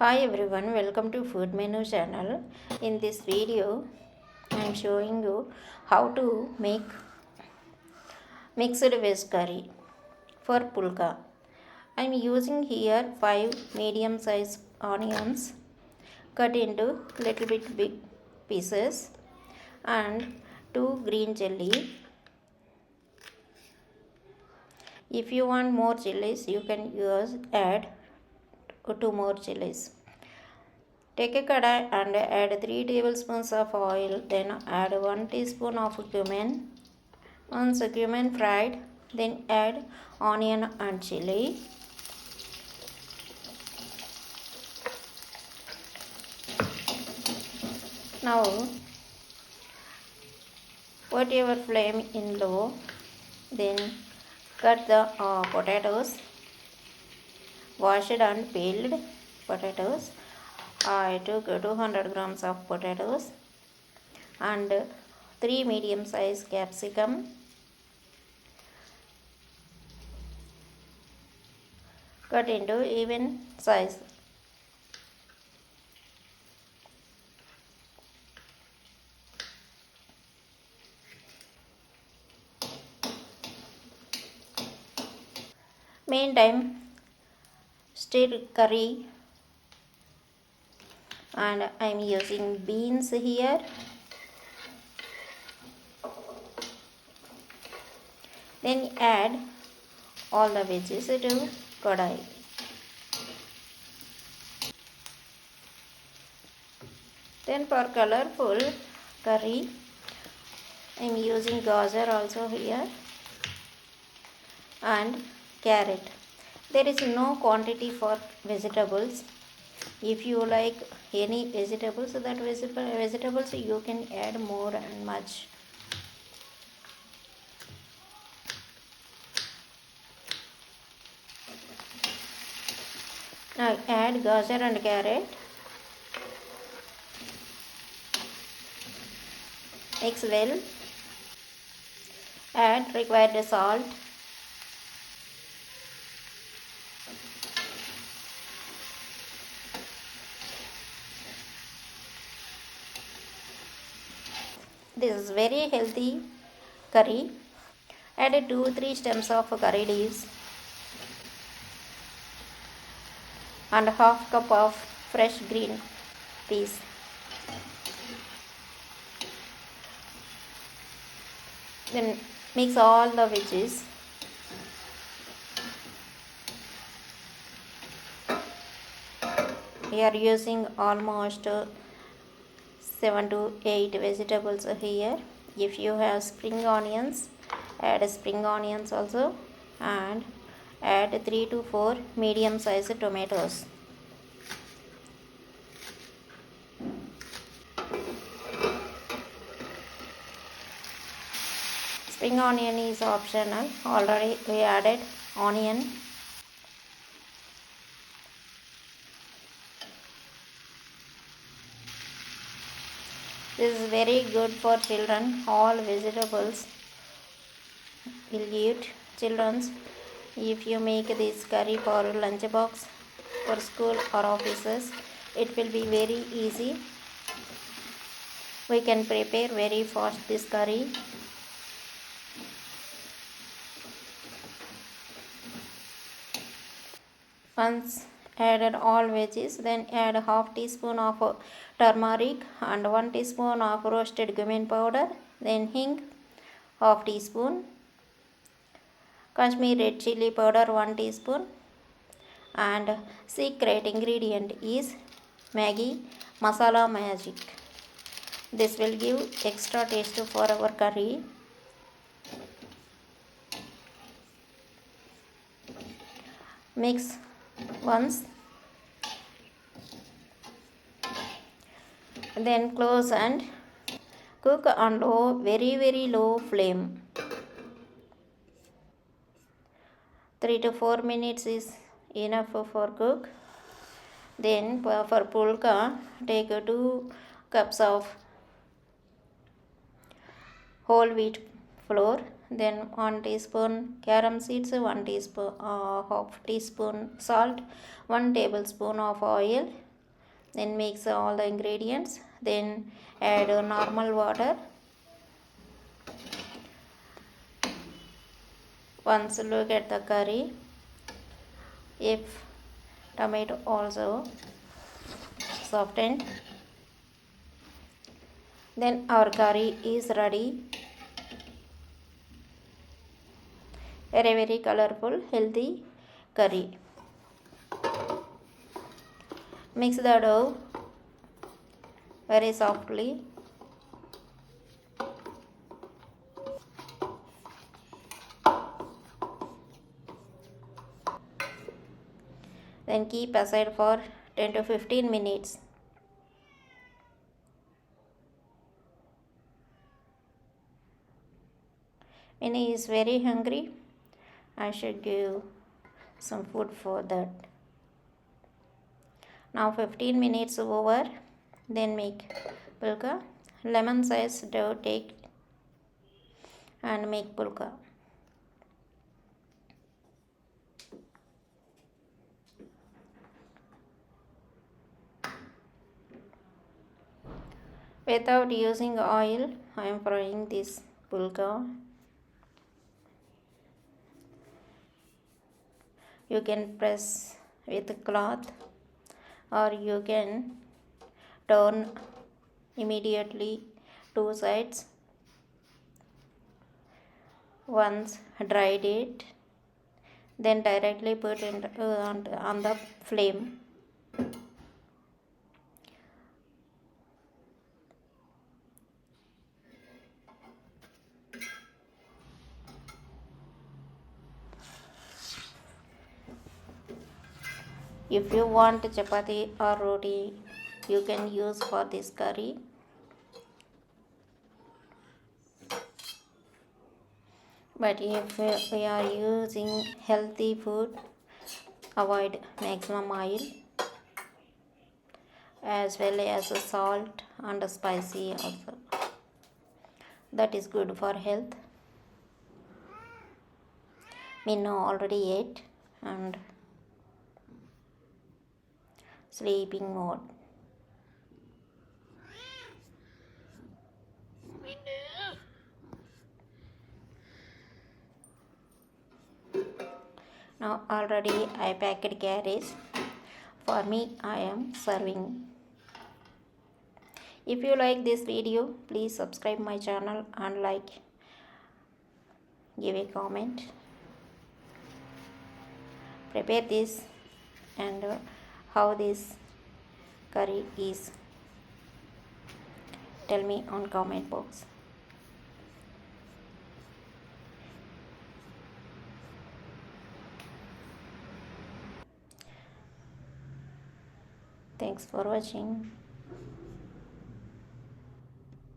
Hi everyone, welcome to Food Menu channel. In this video, I am showing you how to make mixed veg curry for pulka. I am using here 5 medium size onions cut into little bit big pieces and 2 green chilli. If you want more chilies, you can add 2 more chilies. Take a kadai and add 3 tablespoons of oil, then add 1 teaspoon of cumin. Once cumin fried, then add onion and chili. Now put your flame in low, then cut the potatoes, washed and peeled potatoes. I took 200 grams of potatoes and 3 medium size capsicum, cut into even size. Meantime, stir curry, and I am using beans here. Then add all the veggies to kadai. Then for colorful curry, I am using gajar also here and carrot. There is no quantity for vegetables. If you like any vegetables, vegetables you can add more and much. Now add gajar and carrot. Mix well. Add required salt. This is very healthy curry. Add 2-3 stems of curry leaves and half cup of fresh green peas. Then mix all the veggies. We are using almost 7 to 8 vegetables here. If you have spring onions, add spring onions also and add 3 to 4 medium sized tomatoes. Spring onion is optional. Already we added onion. This is very good for children. All vegetables will eat children's. If you make this curry for lunch box, for school or offices, it will be very easy. We can prepare very fast this curry. Once added all veggies, then add half teaspoon of turmeric and 1 teaspoon of roasted cumin powder, then hing half teaspoon, Kashmir red chili powder 1 teaspoon, and secret ingredient is Maggi masala magic. This will give extra taste for our curry. Mix once, then close and cook on low, very low flame. 3 to 4 minutes is enough for cook. Then for pulka, take 2 cups of whole wheat flour, then 1 teaspoon carom seeds, 1 teaspoon half teaspoon salt, 1 tablespoon of oil, Then mix all the ingredients. Then add normal water. Once look at the curry. If tomato also softened, then our curry is ready. A very colorful, healthy curry. Mix the dough very softly. Then keep aside for 10 to 15 minutes. When he is very hungry, I should give some food for that. Now 15 minutes over, then make pulka. Lemon size dough take and make pulka. Without using oil, I am frying this pulka. You can press with a cloth or you can turn immediately two sides. Once dried it, then directly put it on the flame. If you want chapati or roti, you can use for this curry. But if we are using healthy food, avoid maximum oil as well as salt and spicy also. That is good for health. We know already ate and sleeping mode. Now already I packed carriage. For me, I am serving. If you like this video, please subscribe my channel and like, give a comment. Prepare this and how this curry is. Tell me on comment box. Thanks for watching.